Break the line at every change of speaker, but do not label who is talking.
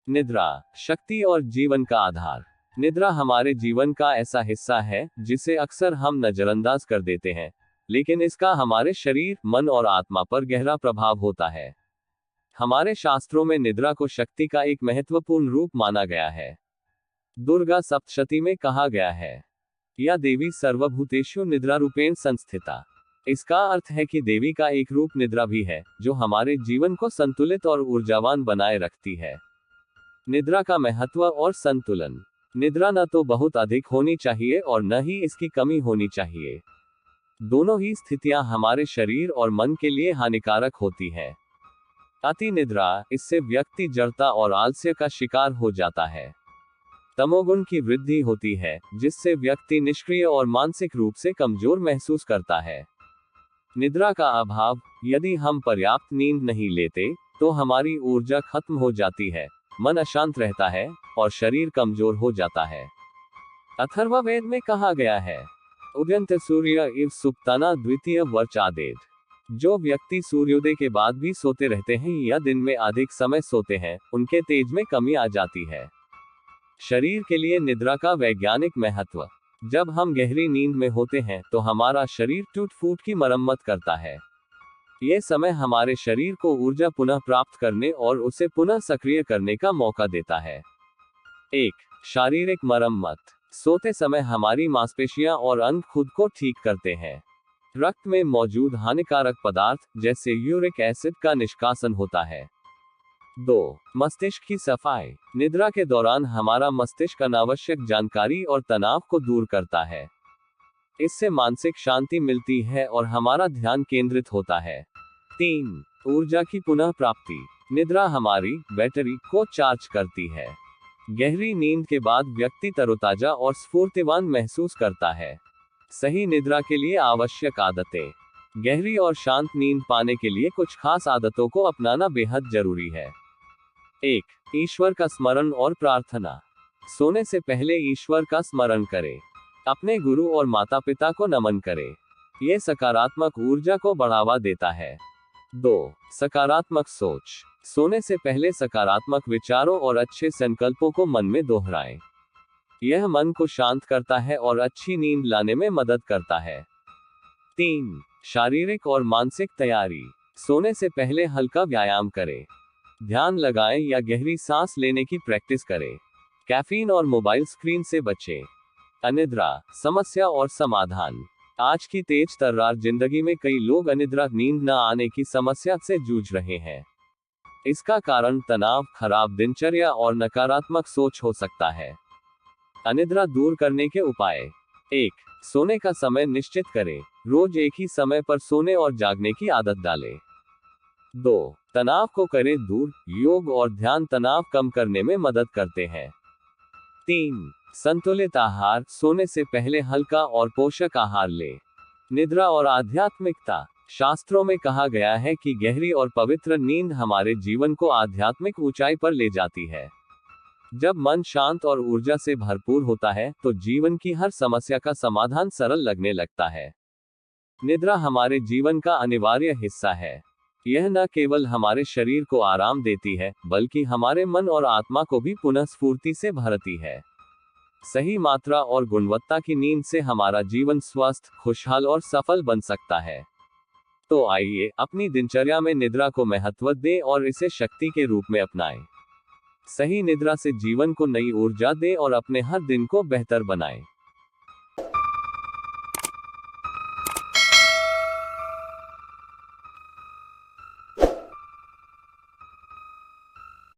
निद्रा, शक्ति और जीवन का आधार। निद्रा हमारे जीवन का ऐसा हिस्सा है जिसे अक्सर हम नजरअंदाज कर देते हैं, लेकिन इसका हमारे शरीर, मन और आत्मा पर गहरा प्रभाव होता है। हमारे शास्त्रों में निद्रा को शक्ति का एक महत्वपूर्ण रूप माना गया है। दुर्गा सप्तशती में कहा गया है, या देवी सर्वभूतेषु निद्रा रूपेण संस्थिता। इसका अर्थ है कि देवी का एक रूप निद्रा भी है, जो हमारे जीवन को संतुलित और ऊर्जावान बनाए रखती है। निद्रा का महत्व और संतुलन। निद्रा न तो बहुत अधिक होनी चाहिए और न ही इसकी कमी होनी चाहिए। दोनों ही स्थितियां हमारे शरीर और मन के लिए हानिकारक होती है। अति निद्रा, इससे व्यक्ति जड़ता और आलस्य का शिकार हो जाता है। तमोगुण की वृद्धि होती है, जिससे व्यक्ति निष्क्रिय और मानसिक रूप से कमजोर महसूस करता है। निद्रा का अभाव, यदि हम पर्याप्त नींद नहीं लेते, तो हमारी ऊर्जा खत्म हो जाती है, मन अशांत रहता है और शरीर कमजोर हो जाता है। अथर्ववेद में कहा गया है, उदयंत सूर्य इव सुप्ताना द्वितीय वर्चादेद। जो व्यक्ति सूर्योदय के बाद भी सोते रहते हैं या दिन में अधिक समय सोते हैं, उनके तेज में कमी आ जाती है। शरीर के लिए निद्रा का वैज्ञानिक महत्व। जब हम गहरी नींद में होते हैं तो हमारा शरीर टूट फूट की मरम्मत करता है। यह समय हमारे शरीर को ऊर्जा पुनः प्राप्त करने और उसे पुनः सक्रिय करने का मौका देता है। 1. शारीरिक मरम्मत। सोते समय हमारी मांसपेशियां और अंग खुद को ठीक करते हैं। रक्त में मौजूद हानिकारक पदार्थ जैसे यूरिक एसिड का निष्कासन होता है। 2. मस्तिष्क की सफाई। निद्रा के दौरान हमारा मस्तिष्क अनावश्यक जानकारी और तनाव को दूर करता है। इससे मानसिक शांति मिलती है और हमारा ध्यान केंद्रित होता है। 3. ऊर्जा की पुनः प्राप्ति। निद्रा हमारी बैटरी को चार्ज करती है। गहरी नींद के बाद व्यक्ति तरोताजा और स्फूर्तिवान महसूस करता है। सही निद्रा के लिए आवश्यक आदतें। गहरी और शांत नींद पाने के लिए कुछ खास आदतों को अपनाना बेहद जरूरी है। 1. ईश्वर का स्मरण और प्रार्थना। सोने से पहले ईश्वर का स्मरण करें। अपने गुरु और माता पिता को नमन करें। यह सकारात्मक ऊर्जा को बढ़ावा देता है। 2. सकारात्मक सोच। सोने से पहले सकारात्मक विचारों और अच्छे संकल्पों को मन में दोहराएं। यह मन को शांत करता है और अच्छी नींद लाने में मदद करता है। 3. शारीरिक और मानसिक तैयारी। सोने से पहले हल्का व्यायाम करें। ध्यान लगाएं या गहरी सांस लेने की प्रैक्टिस करें। कैफीन और मोबाइल स्क्रीन से बचें। अनिद्रा, समस्या और समाधान। आज की तेज तर्रार जिंदगी में कई लोग अनिद्रा, नींद न आने की समस्या से जूझ रहे हैं। इसका कारण तनाव, खराब दिनचर्या और नकारात्मक सोच हो सकता है। अनिद्रा दूर करने के उपाय। 1. सोने का समय निश्चित करें। रोज एक ही समय पर सोने और जागने की आदत डालें। 2. तनाव को करें दूर। योग और ध्यान तनाव कम करने में मदद करते हैं। 3. संतुलित आहार। सोने से पहले हल्का और पोषक आहार लें। निद्रा और आध्यात्मिकता। शास्त्रों में कहा गया है कि गहरी और पवित्र नींद हमारे जीवन को आध्यात्मिक ऊंचाई पर ले जाती है। जब मन शांत और ऊर्जा से भरपूर होता है तो जीवन की हर समस्या का समाधान सरल लगने लगता है। निद्रा हमारे जीवन का अनिवार्य हिस्सा है। यह न केवल हमारे शरीर को आराम देती है, बल्कि हमारे मन और आत्मा को भी पुनः स्फूर्ति से भरती है। सही मात्रा और गुणवत्ता की नींद से हमारा जीवन स्वस्थ, खुशहाल और सफल बन सकता है। तो आइए अपनी दिनचर्या में निद्रा को महत्व दें और इसे शक्ति के रूप में अपनाएं। सही निद्रा से जीवन को नई ऊर्जा दें और अपने हर दिन को बेहतर बनाएं।